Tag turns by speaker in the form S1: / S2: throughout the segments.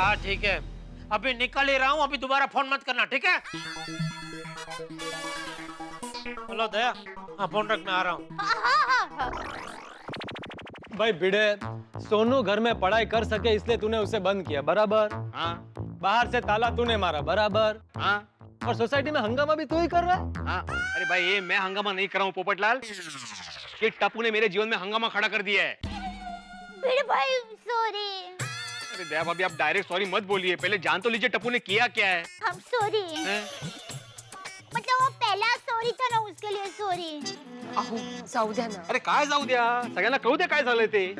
S1: हाँ ठीक है, अभी निकल ही रहा हूँ, अभी दोबारा फोन मत करना, ठीक है? हेलो दया, हाँ फोन रख, मैं आ रहा हूँ।
S2: भाई भिड़े, सोनू घर में पढ़ाई कर सके इसलिए तूने उसे बंद किया, बराबर?
S3: हाँ
S2: बाहर से ताला तूने मारा, बराबर?
S3: हाँ
S2: और सोसाइटी में हंगामा भी तू ही कर रहा है?
S3: हाँ। अरे भाई ये मैं हंगामा नहीं कर रहा हूँ पोपटलाल, ये टप्पू ने मेरे जीवन में हंगामा खड़ा कर दिया है।
S4: भिड़े भाई सॉरी।
S3: अरे दया भाभी आप डायरेक्ट सॉरी मत बोलिए, पहले जान तो लीजिए टप्पू ने किया क्या है।
S4: हम सॉरी, मतलब वो पहला सॉरी था ना, उसके लिए सॉरी।
S5: अहो जाऊ द्या ना.
S3: अरे काय जाऊ द्या, सगळ्यांना कळू द्या काय झालंय ते।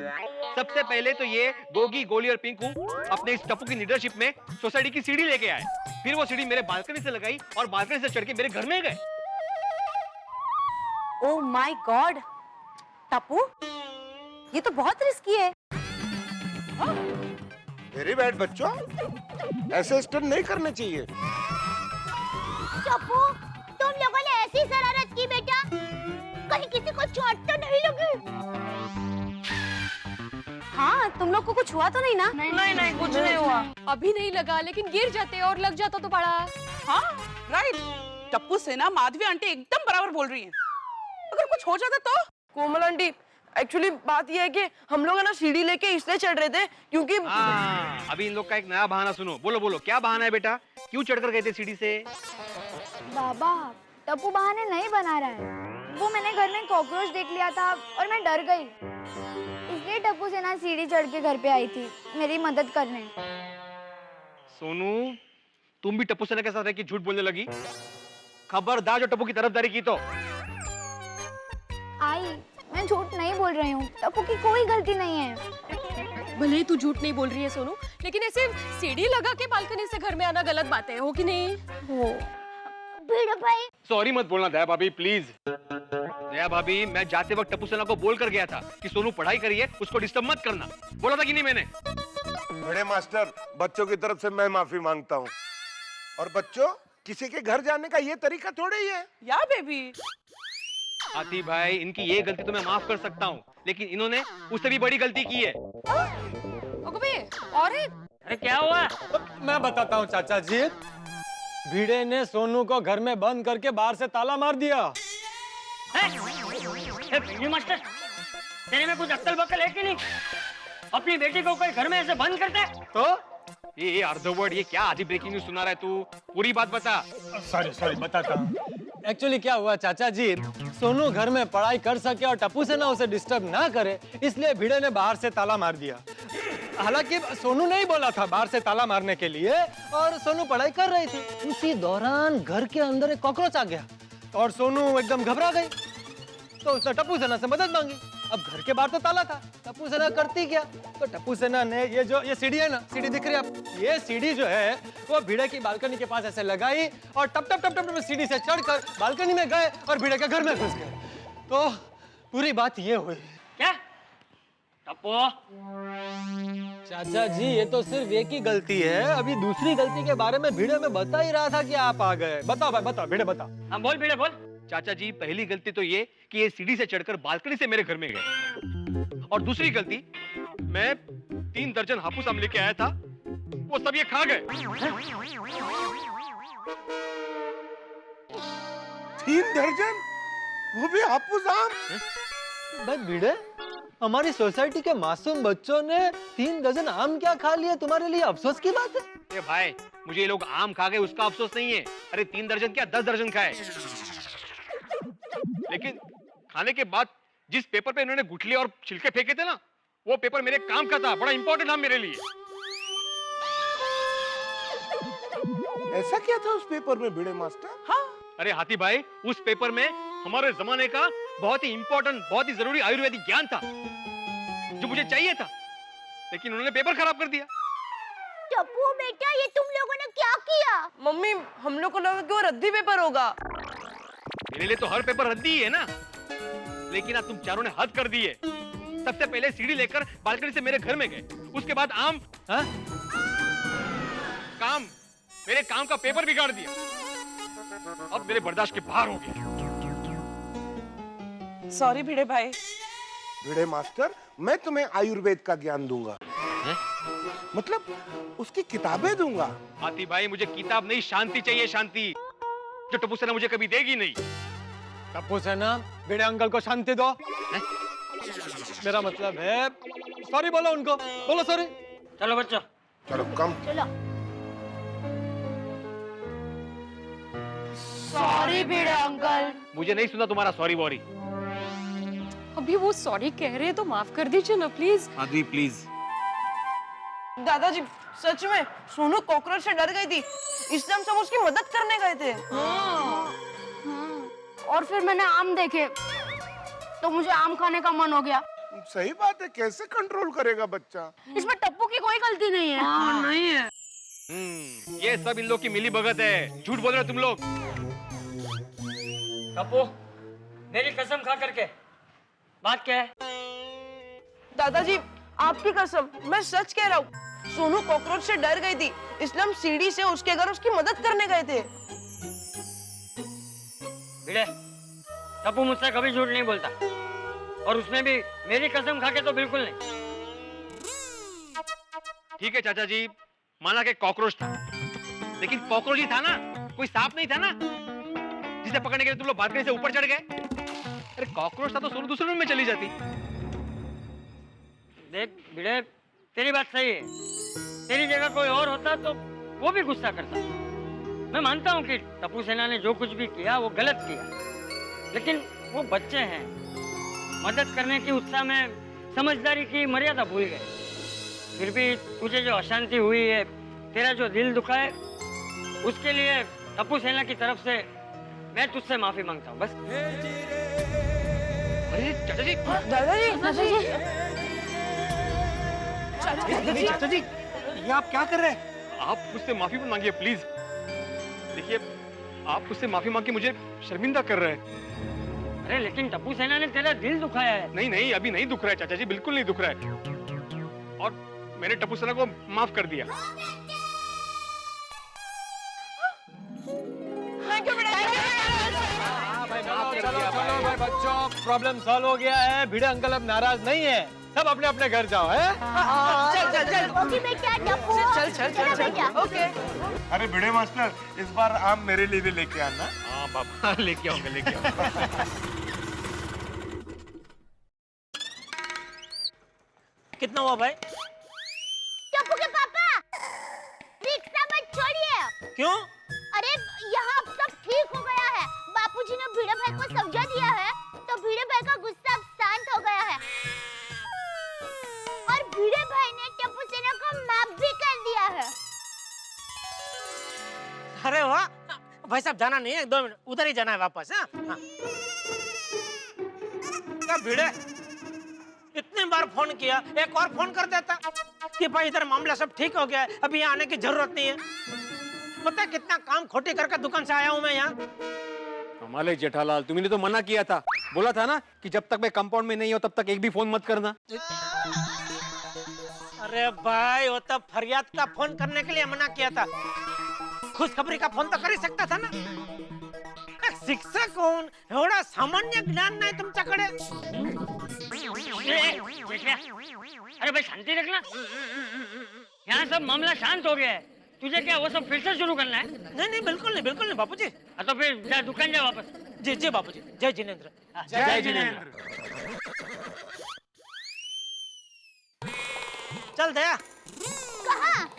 S3: सबसे पहले तो ये गोगी, गोली और पिंकू अपने इस टप्पू की लीडरशिप में सोसाइटी की सीढ़ी लेके आए, फिर वो सीढ़ी मेरे बालकनी से लगाई और बालकनी से चढ़ के मेरे घर में गए।
S5: ओ माय गॉड टप्पू, ये तो बहुत रिस्की है.
S6: वेरी बैड बच्चों, ऐसे स्टंट नहीं करने चाहिए।
S4: टप्पू, तुम लोगों ने ऐसी शरारत की बेटा, कहीं किसी को चोट तो नहीं लगी?
S5: हाँ, तुम लोग को कुछ हुआ तो नहीं ना?
S7: नहीं नहीं कुछ नहीं हुआ.
S8: अभी नहीं लगा, लेकिन गिर जाते और लग जाता तो बड़ा.
S7: हाँ राइट, टप्पू से ना माधवी आंटी एकदम बराबर बोल रही हैं. अगर कुछ हो जाता तो?
S8: कोमल आंटी, एक्चुअली बात यह है कि हम लोग है ना सीढ़ी लेके इसलिए चढ़ रहे थे क्योंकि
S3: अभी इन लोग का एक नया बहाना सुनो। बोलो बोलो क्या बहाना है बेटा, क्यों चढ़कर गए थे सीढ़ी से?
S4: बाबा, टप्पू बहाने नहीं बना रहा है, वो मैंने घर में कॉकरोच देख लिया था और मैं डर गई, इसलिए टप्पू से ना सीढ़ी चढ़ के घर पे आई थी मेरी मदद करने।
S3: सोनू, तुम भी टप्पू सेना के साथ रह के झूठ बोलने लगी, खबरदार जो टप्पू की तरफदारी की तो।
S4: आई, मैं झूठ नहीं बोल रही हूँ, टप्पू की कोई गलती नहीं है।
S8: भले ही तू झूठ नहीं बोल रही है सोनू, लेकिन ऐसे सीढ़ी लगा के बालकनी से घर में आना गलत बात है, हो कि नहीं?
S4: हो भिड़े भाई,
S3: सॉरी मत बोलना दया भाभी प्लीज। दया भाभी, मैं जाते वक्त टप्पू सेना को बोल कर गया था कि सोनू पढ़ाई करिए, उसको डिस्टर्ब मत करना, बोला था कि नहीं मैंने?
S6: बड़े मास्टर, बच्चों की तरफ से मैं माफी मांगता हूँ। और बच्चों, किसी के घर जाने का ये तरीका थोड़ा ही है।
S7: या बेबी,
S3: हाथी भाई, इनकी ये गलती तो मैं माफ कर सकता हूँ, लेकिन इन्होंने उससे भी बड़ी गलती की है।
S8: और
S1: अरे क्या हुआ?
S2: मैं बताता हूँ चाचा जी, भिड़े ने सोनू को घर में बंद करके बाहर से ताला मार दिया।
S1: मास्टर, तेरे में कुछ अक्ल बक्ल है कि नहीं? अपनी बेटी को कोई घर में ऐसे बंद करते?
S3: तो ये अर्धवर्ड, ये क्या आधी ब्रेकिंग न्यूज सुना रहा है तू? पूरी बात बता।
S2: सॉरी बताता हूँ। एक्चुअली क्या हुआ चाचा जी, सोनू घर में पढ़ाई कर सके और टप्पू से ना उसे डिस्टर्ब ना करे, इसलिए भिड़े ने बाहर से ताला मार दिया। हालांकि सोनू नहीं बोला था बाहर से ताला मारने के लिए, और सोनू पढ़ाई कर रही थी, उसी दौरान घर के अंदर एक कॉकरोच आ गया और सोनू एकदम घबरा गई, तो उसने टप्पू सेना से मदद मांगी। अब घर के बाहर तो ताला था, टप्पू सेना करती क्या, तो टप्पू सेना ने ये सीढ़ी है ना, सीढ़ी दिख रही है आप, ये सीढ़ी जो है वो भिड़े की बालकनी के पास ऐसे लगाई और टप टप टप टप सीढ़ी से चढ़कर बालकनी में गए और भिड़े के घर में घुस गए। तो पूरी बात ये हुई।
S1: क्या? टप्पू,
S2: चाचा जी, ये तो सिर्फ एक ही गलती है, अभी दूसरी गलती के बारे में भिड़े में बता ही रहा था कि आप आ गए। बताओ भाई, बताओ भिड़े, बता।
S1: हाँ बोल भिड़े बोल।
S3: चाचा जी, पहली गलती तो ये कि ये सीढ़ी से चढ़कर बालकनी से मेरे घर में गए, और दूसरी गलती, मैं 3 दर्जन हापुस आम लेके आया था, वो सब ये खा गए।
S6: 3 दर्जन, वो भी हापुस आम?
S2: भाई भिड़े, हमारी सोसाइटी के मासूम बच्चों ने 3 दर्जन आम क्या खा लिया, तुम्हारे लिए अफसोस की बात है?
S3: ए भाई, मुझे ये लोग आम खा गए उसका अफसोस नहीं है, अरे 3 दर्जन क्या 10 दर्जन खाए। लेकिन खाने के बाद जिस पेपर पे इन्होंने गुठली और छिलके फेंके थे ना, वो पेपर मेरे काम का था, बड़ा इंपॉर्टेंट था मेरे लिए।
S6: ऐसा क्या था उस पेपर में भिड़े मास्टर?
S7: हाँ
S3: अरे हाथी भाई, उस पेपर में हमारे जमाने का बहुत ही इंपॉर्टेंट, बहुत ही जरूरी आयुर्वेदिक ज्ञान था जो मुझे चाहिए था, लेकिन उन्होंने पेपर खराब कर दिया।
S4: टप्पू बेटा, ये तुम लोगों ने क्या किया?
S8: मम्मी, हम लोग को लगा कि वो रद्दी पेपर होगा।
S3: मेरे लिए तो हर पेपर रद्दी ही है ना, लेकिन आज तुम चारों ने हद कर दी है। सबसे पहले सीढ़ी लेकर बालकनी से मेरे घर में गए, उसके बाद आम काम, मेरे काम का पेपर बिगाड़ दिया, अब मेरे बर्दाश्त के बाहर हो गया।
S7: सॉरी भिड़े भाई।
S6: भिड़े मास्टर, मैं तुम्हें आयुर्वेद का ज्ञान दूंगा। मतलब उसकी किताबें दूंगा?
S3: हाथी भाई मुझे किताब नहीं, शांति चाहिए, शांति, जो टप्पू सेना मुझे कभी देगी नहीं।
S2: टप्पू सेना, भिड़े अंकल को शांति दो। मेरा मतलब है सॉरी बोलो उनको, बोलो सॉरी।
S1: चलो बच्चों।
S6: चलो कम।
S4: चलो। सॉरी भिड़े अंकल।
S3: मुझे नहीं सुना तुम्हारा सॉरी वॉरी।
S8: अभी वो सॉरी कह रहे हैं तो माफ कर दीजिए ना प्लीज।
S3: माधवी प्लीज।
S7: दादाजी सच में सोनू कॉकरोच से डर गई थी, इसलिए हम सब उसकी मदद करने गए थे।
S4: और फिर मैंने आम देखे तो मुझे आम खाने का मन हो गया।
S6: सही बात है, कैसे कंट्रोल करेगा बच्चा?
S4: इसमें टप्पू की कोई गलती नहीं है।
S7: नहीं है।
S3: ये सब इन लोग की मिली भगत है, झूठ बोल रहे हो तुम लोग।
S1: टप्पू, मेरी कसम खा करके बात क्या है?
S7: दादाजी आपकी कसम, मैं सच कह रहा हूँ, सोनू कॉकरोच से डर गई थी, इसलिए हम सीढ़ी से उसके घर उसकी मदद करने गए थे।
S1: भिड़े, टप्पू मुझसे कभी झूठ नहीं बोलता, और उसमें भी मेरी कसम खा के तो बिल्कुल नहीं।
S3: ठीक है चाचा जी, माना कि कॉकरोच था, लेकिन कॉकरोच ही था ना, कोई सांप नहीं था ना, जिसे पकड़ने के लिए तुम लोग बालकनी से ऊपर चढ़ गए। अरे कॉकरोच था तो सोनू दूसरे रूम में चली जाती।
S1: देख भिड़े, तेरी बात सही है, तेरी जगह कोई और होता तो वो भी गुस्सा करता। मैं मानता हूँ कि टप्पू सेना ने जो कुछ भी किया वो गलत किया, लेकिन वो बच्चे हैं, मदद करने की उत्साह में समझदारी की मर्यादा भूल गए। फिर भी तुझे जो अशांति हुई है, तेरा जो दिल दुखा है, उसके लिए टप्पू सेना की तरफ से मैं तुझसे माफी मांगता हूँ, बस।
S3: अरे चाचा जी,
S7: चाचा जी,
S3: ये आप क्या कर रहे हैं? आप मुझसे माफी मत मांगिए प्लीज। देखिए, आप मुझसे माफी मांग के मुझे शर्मिंदा कर रहे हैं।
S1: अरे लेकिन टप्पू सेना ने तेरा दिल दुखाया है।
S3: नहीं नहीं, अभी नहीं दुख रहा है चाचा जी, बिल्कुल नहीं दुख रहा है, और मैंने टप्पू सेना को माफ कर दिया।
S2: चलो भाई बच्चों, प्रॉब्लम सॉल्व हो गया है। भिड़े अंकल अब नाराज नहीं है, सब अपने अपने घर जाओ। है
S7: चल। ओके।
S6: अरे भिड़े मास्टर, इस बार आम मेरे लिए भी लेके आना।
S3: हाँ बाबा, लेके आऊंगा, लेके आऊंगा।
S9: कितना हुआ भाई?
S4: टप्पू के पापा, रिक्शा मत छोड़िए।
S9: क्यों?
S4: अरे यहाँ अब सब ठीक हो गया है, बापूजी ने भिड़े भाई को समझा दिया है, तो भिड़े भाई का गुस्सा अब शांत हो गया है, और भिड़े भाई ने टप्पू सेना को माफ भी कर दिया है।
S9: अरे वाह, भाई साहब जाना नहीं है, 2 मिनट उधर ही जाना है वापस। हाँ क्या भिड़े, इतनी बार फोन किया, एक और फोन कर देता कि भाई इधर मामला सब ठीक हो गया है, अभी यहाँ आने की जरूरत नहीं है। पता है कितना काम खोटी करके दुकान से आया हूँ मैं यहाँ।
S3: कमाल जेठालाल, तुमने तो मना किया था, बोला था ना कि जब तक मैं कंपाउंड में नहीं हो तब तक एक भी फोन मत करना।
S9: अरे भाई, वो तो फरियाद का फोन करने के लिए मना किया था, खुशखबरी का फोन तो कर ही सकता था ना। शिक्षक कौन, एवढा सामान्य ज्ञान नाही तुमच्याकडे।
S1: अरे भाई शांति रखना, यहाँ सब मामला शांत हो गया है, तुझे क्या वो सब फिर से शुरू करना है?
S9: नहीं नहीं, बिल्कुल नहीं बापूजी।
S1: हाँ तो फिर जा दुकान जा वापस।
S9: जी जी बापूजी, जय जिनेंद्र।
S3: जय जिनेंद्र।
S9: चल दया।
S4: कहाँ?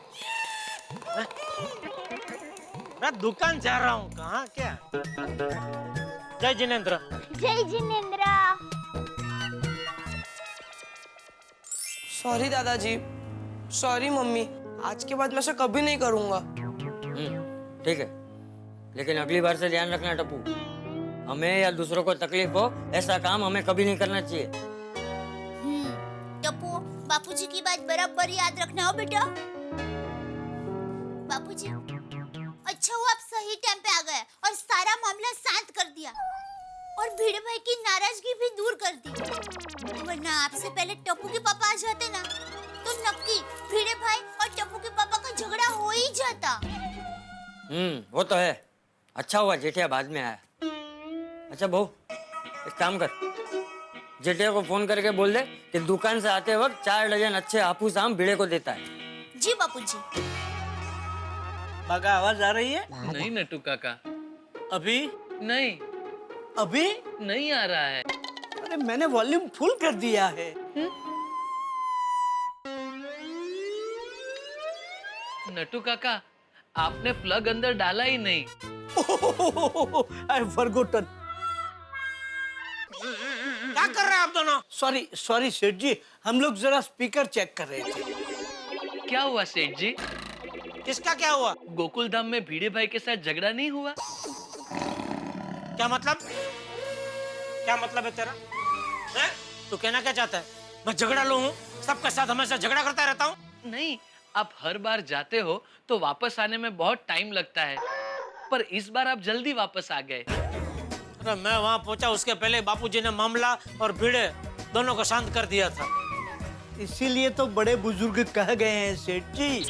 S9: मैं दुकान जा रहा हूँ, कहाँ क्या? जय जिनेंद्र।
S4: जय जिनेंद्र।
S7: सॉरी दादाजी, सॉरी मम्मी, आज के बाद मैं ऐसा कभी नहीं करूंगा।
S1: ठीक है, लेकिन अगली बार से ध्यान रखना टप्पू, हमें या दूसरों को तकलीफ हो ऐसा काम हमें कभी नहीं करना चाहिए।
S4: टप्पू, बापूजी की बात बराबर याद रखना हो बेटा। बापूजी, अच्छा हुआ आप सही टाइम पे आ गए और सारा मामला शांत कर दिया, और भिड़े भाई की नाराजगी भी दूर कर दी। वरना आपसे पहले टप्पू के पापा आ जाते ना, तो नक्की भिड़े भाई और टप्पू के पापा का झगड़ा हो ही जाता।
S1: वो तो है। अच्छा हुआ जेठिया बाद में आया। अच्छा बहू, एक काम कर, जेठिया को फोन करके बोल दे कि दुकान से आते वक्त 4 डजन अच्छे हापूस आम भिड़े को देता है।
S10: जी बापूजी।
S9: बागा आवाज आ रही है?
S11: नहीं नट्टू काका,
S9: अभी
S11: नहीं
S9: अभी
S11: नहीं आ रहा है।
S9: अरे मैंने वॉल्यूम फुल कर दिया है।
S11: नट्टू काका, आपने प्लग अंदर डाला ही नहीं।
S9: आई फॉरगॉटन। क्या कर रहे हैं आप दोनों? सॉरी सॉरी सेठ जी, हम लोग जरा स्पीकर चेक कर रहे थे।
S11: क्या हुआ सेठ जी?
S9: किसका क्या हुआ?
S11: गोकुल धाम में भिड़े भाई के साथ झगड़ा नहीं हुआ?
S9: क्या मतलब? क्या मतलब है तेरा? हैं? तू कहना क्या चाहता है? मैं झगड़ा लू हूँ? सबके साथ हमेशा झगड़ा करता रहता हूँ?
S11: नहीं, आप हर बार जाते हो तो वापस आने में बहुत टाइम लगता है, पर इस बार आप जल्दी वापस आ गए।
S9: अरे मैं वहाँ पहुँचा उसके पहले बापूजी ने मामला और भिड़े दोनों को शांत कर दिया था। इसीलिए तो बड़े बुजुर्ग कह गए हैं सेठ जी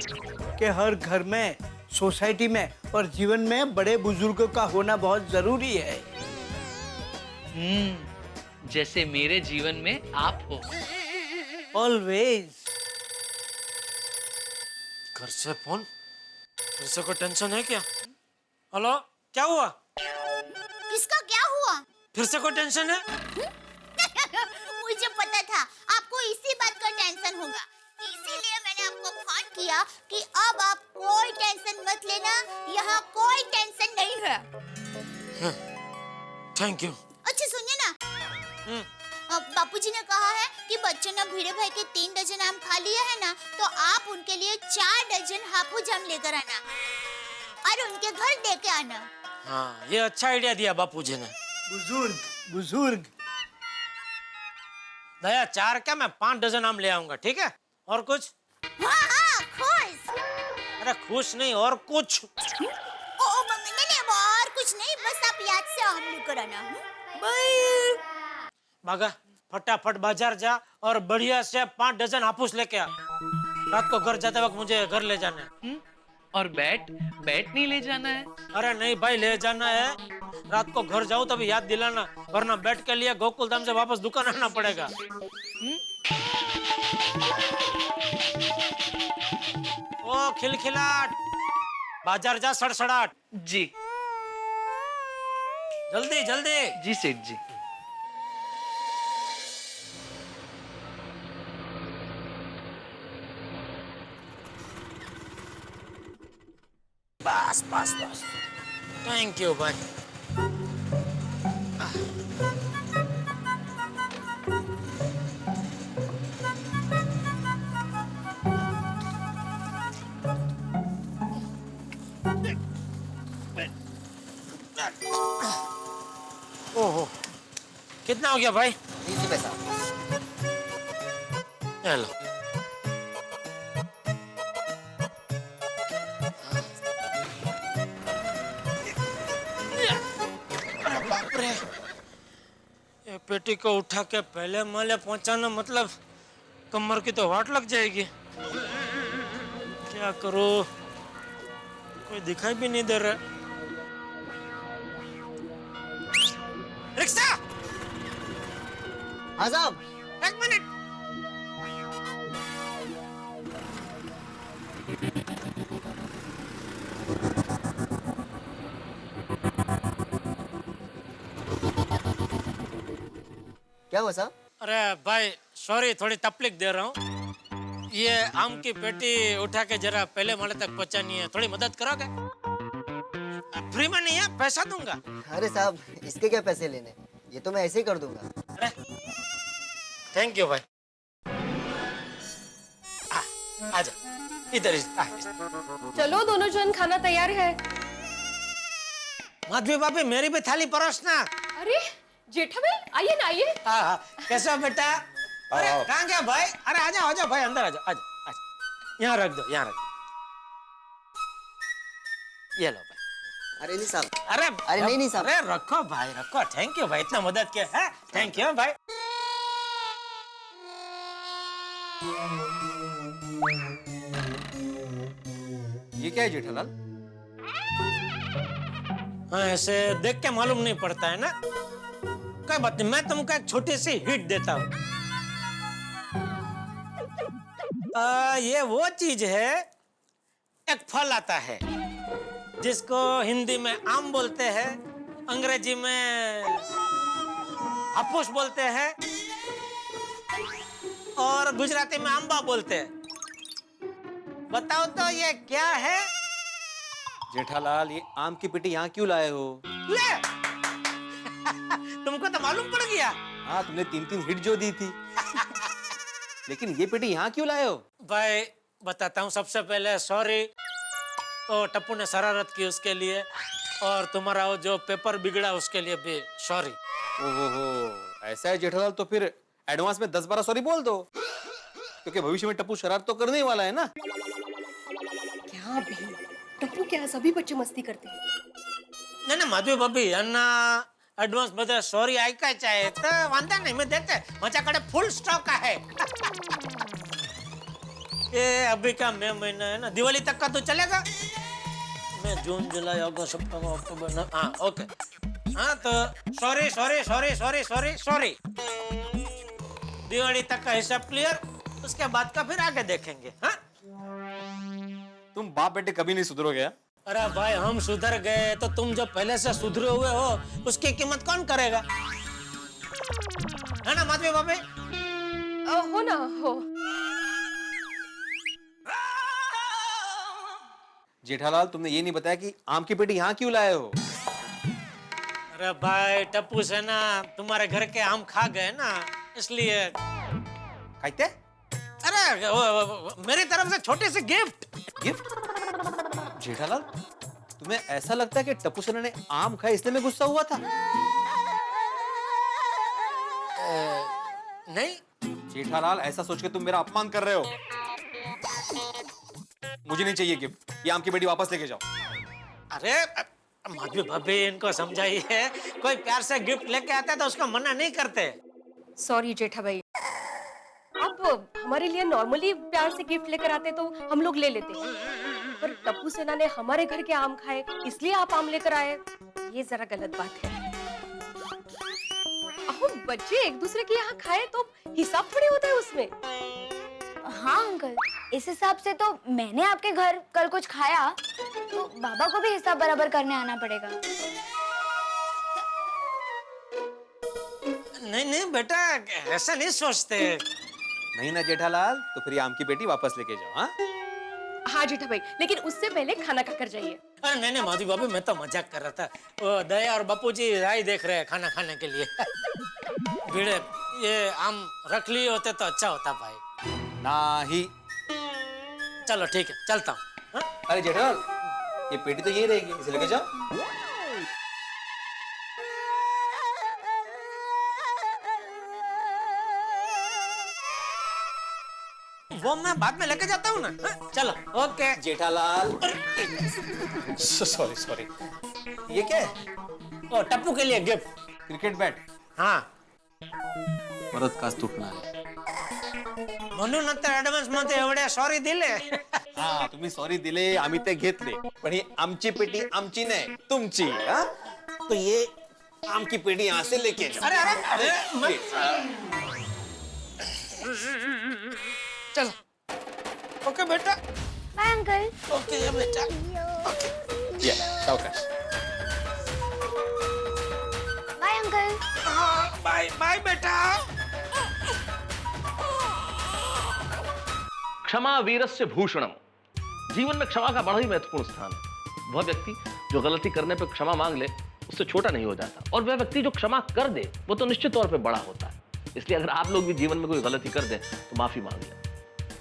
S9: कि हर घर में, सोसाइटी में और जीवन में बड़े बुजुर्गों का होना बहुत जरूरी है।
S11: जैसे मेरे जीवन में आप हो।
S9: ऑलवेज। घर से फोन? घर से कोई टेंशन है क्या? हेलो, क्या हुआ?
S10: किसका क्या हुआ?
S9: फिर से कोई टेंशन है?
S10: मुझे पता था आपको इसी बात का टेंशन होगा, इसीलिए मैंने आपको फोन किया कि अब आप कोई टेंशन मत लेना, यहाँ कोई टेंशन नहीं है।
S9: Thank you.
S10: अच्छा सुनिए ना, बापूजी ने कहा है कि बच्चों ने भिड़े भाई के 3 डजन आम खा लिए है ना, तो आप उनके लिए 4 डजन हापुस आम लेकर आना और उनके घर दे के आना।
S9: हाँ, ये अच्छा आइडिया दिया बापूजी ने। बुजुर्ग बुजुर्ग। दया 4 क्या, मैं 5 डजन आम ले आऊंगा, ठीक है? और कुछ?
S10: हाँ हाँ खुश।
S9: अरे खुश नहीं, और कुछ?
S10: नहीं और कुछ नहीं, बस आप याद से आम लेकर आना। बाय।
S9: भागा, फटाफट बाजार जा और बढ़िया से 5 डजन हापुस लेके आ। रात को घर जाते वक्त मुझे घर ले जाना है।
S11: और बैट नहीं ले जाना है?
S9: अरे नहीं भाई, ले जाना है। रात को घर जाऊं तभी याद दिलाना, वरना बैट के लिए गोकुल धाम से वापस दुकान आना पड़ेगा। ओ खिलखिलाट, बाजार जा सड़सड़ाट।
S11: जी
S9: जल्दी जल्दी।
S11: जी सेठ जी।
S9: बस बस बस, थैंक यू भाई। ओहो, कितना हो गया भाई?
S12: 20 पैसा।
S9: हेलो, ये पेटी को उठा के पहले माले पहुंचाना मतलब कमर की तो वाट लग जाएगी। क्या करूं, कोई दिखाई भी नहीं दे रहा। रिक्शा!
S12: हाँ साहब।
S9: 1 मिनट।
S12: क्या हुआ साहब?
S9: अरे भाई सॉरी, थोड़ी तकलीफ दे रहा हूँ। ये आम की पेटी उठा के जरा पहले माले तक पहुंचानी है, थोड़ी मदद करोगे? फ्री में नहीं है, पैसा दूंगा।
S12: अरे साहब, इसके क्या पैसे लेने, ये तो मैं ऐसे ही कर दूंगा।
S9: अरे थैंक यू भाई। आजा इधर।
S8: चलो दोनों जन, खाना तैयार है।
S9: माधवी भाभी, मेरी भी थाली परोसना।
S8: अरे जेठा भाई, आइए ना आइए।
S9: हाँ, कैसा हो बेटा? अरे कहाँ गया भाई? अरे आजा भाई, अंदर आजा, आजा आजा। यहाँ रख दो, यहाँ रख दो। ये लो भाई।
S12: अरे नहीं साहब।
S9: अरे
S12: नहीं साहब।
S9: अरे रखो भाई, रखो। थैंक यू भाई, इतना मदद किया है। थैंक यू भाई।
S3: ये क्या है जेठालाल?
S9: हाँ, ऐसे देख के मालूम नहीं पड़ता है ना। कोई बात नहीं, मैं तुमको एक छोटी सी हिट देता हूँ। ये वो चीज है, एक फल आता है जिसको हिंदी में आम बोलते हैं, अंग्रेजी में हापुस बोलते हैं और गुजराती में आंबा बोलते हैं। बताओ तो ये क्या है?
S3: जेठालाल, ये आम की पेटी यहाँ क्यों लाए हो?
S9: ले तुमको तो मालूम पड़ गया।
S3: हाँ, तुमने 3 हिट जो दी थी। लेकिन ये पेटी यहाँ क्यों लाए हो?
S9: भाई बताता हूँ, सबसे पहले सॉरी, तो टप्पू ने शरारत की उसके लिए, और तुम्हारा वो जो पेपर बिगड़ा उसके लिए भी सॉरी।
S3: ओहो, ऐसा है जेठालाल, तो फिर एडवांस में 10-12 सॉरी बोल दो, क्योंकि भविष्य में टप्पू शरारत तो करने ही वाला है ना।
S8: क्या भी टप्पू क्या सभी बच्चे मस्ती करते हैं?
S9: नहीं माधवी भाभी अन्ना एडवांस बदे सॉरी ऐकायचं आहे तर वांधा नाही, मी देते, माझ्याकडे फुल स्टॉक आहे। ये अभी का मई महीना है ना, दिवाली तक का तो चलेगा। मैं जून जुलाई अगस्त सितंबर अक्टूबर, हाँ ओके, हाँ तो sorry sorry sorry sorry sorry sorry, Diwali तक का हिसाब क्लियर, उसके बाद का फिर आगे देखेंगे। हाँ
S3: तुम बाप बेटे कभी नहीं सुधरोगे।
S9: अरे भाई, हम सुधर गए तो तुम जो पहले से सुधरे हुए हो उसकी कीमत कौन करेगा, है ना माधवी भाभी?
S8: हो ना हो।
S3: जेठालाल, तुमने ये नहीं बताया कि आम की पेटी यहाँ क्यों लाए हो?
S9: अरे भाई, टप्पू से ना तुम्हारे घर के आम खा गए ना, इसलिए।
S3: खाते?
S9: अरे वो मेरी तरफ से छोटी सी गिफ्ट।
S3: जेठालाल, तुम्हें ऐसा लगता है कि टप्पू सेना ने आम खाए इसलिए मैं गुस्सा हुआ था?
S9: नहीं
S3: जेठालाल, ऐसा सोच के तुम मेरा अपमान कर रहे हो। मुझे नहीं चाहिए गिफ्ट, ये आम की पेटी वापस लेके जाओ।
S9: अरे माधवी भाभी, इनको समझाइए, कोई प्यार से गिफ्ट लेके आता है तो उसको मना नहीं करते।
S8: सॉरी जेठा भाई, आप हमारे लिए नॉर्मली प्यार से गिफ्ट लेकर आते तो हम लोग ले लेते, पर टप्पू सेना ने हमारे घर के आम खाए इसलिए आप आम लेकर आए, ये जरा गलत बात है। अहो, बच्चे एक दूसरे के यहाँ खाए तो हिसाब थोड़ी होता है उसमें।
S4: हाँ अंकल, इस हिसाब से तो मैंने आपके घर कल कुछ खाया तो बाबा को भी हिसाब बराबर करने आना पड़ेगा।
S9: नहीं नहीं बेटा, ऐसा नहीं सोचते।
S3: नहीं ना जेठालाल, तो फिर ये आम की पेटी वापस लेके जाओ। हाँ
S8: हाँ जेठा भाई, लेकिन उससे पहले खाना खाकर जाइए।
S9: अरे नहीं नहीं माधवी भाभी, मैं तो मजाक कर रहा था। वो दया और बापूजी राह देख रहे हैं खाना खाने के लिए। भिड़े, ये आम रख लिए होते तो अच्छा होता भाई।
S3: नहीं।
S9: चलो ठीक है, चलता हूँ।
S3: अरे जेठालाल, ये पेटी तो यही रहेगी, इसे लेके जाओ।
S9: वो मैं बाद में लेके जाता हूँ ना। चलो ओके।
S3: Jethalal,
S9: sorry sorry.
S3: ये क्या है?
S9: ओ, टप्पू के लिए गिफ्ट।
S3: Cricket bat?
S9: हाँ।
S3: परत काच तुटणार।
S9: म्हणून नंतर ऍडव्हान्स मध्ये एवढ्या सॉरी दिले।
S3: हाँ, तुम्ही सॉरी दिले, आम्ही ते घेतले, पण ही आमची पेटी आमची नहीं, तुमची। हाँ? तो ये आम की पेटी यहाँ से लेके जाओ।
S9: अरे अरे अरे चलो। ओके बेटा।
S4: Bye uncle.
S9: ओके बेटा।
S3: ये सावकाश।
S4: Bye uncle.
S9: बाय बाय बेटा।
S13: क्षमा वीरस्य भूषणम। जीवन में क्षमा का बड़ा ही महत्वपूर्ण स्थान है। वह व्यक्ति जो गलती करने पर क्षमा मांग ले, उससे छोटा नहीं हो जाता, और वह व्यक्ति जो क्षमा कर दे, वो तो निश्चित तौर पे बड़ा होता है। इसलिए अगर आप लोग भी जीवन में कोई गलती कर दें तो माफी मांग लें।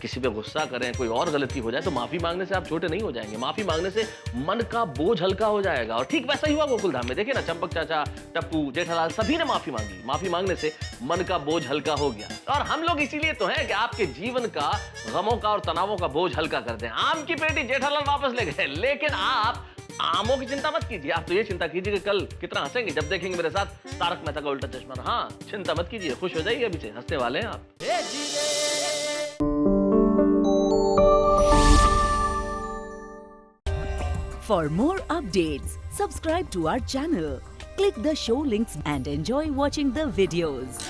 S13: किसी पे गुस्सा करें, कोई और गलती हो जाए, तो माफी मांगने से आप छोटे नहीं हो जाएंगे। माफी मांगने से मन का बोझ हल्का हो जाएगा। और ठीक वैसा ही हुआ गोकुलधाम में। देखिए ना, चंपक चाचा, टप्पू, जेठालाल, सभी ने माफी मांगी। माफी मांगने से मन का बोझ हल्का हो गया। और हम लोग इसीलिए तो हैं कि आपके जीवन का, गमों का और तनावों का बोझ हल्का कर दें। आम की पेटी जेठालाल वापस ले गए, लेकिन आप आमों की चिंता मत कीजिए। आप तो ये चिंता कीजिए कि कल कितना हंसेंगे जब देखेंगे मेरे साथ तारक मेहता का उल्टा चश्मा। हाँ, चिंता मत कीजिए, खुश हो जाइए, अभी से हंसने वाले हैं आप।
S14: For more updates, subscribe to our channel, click the show links and enjoy watching the videos.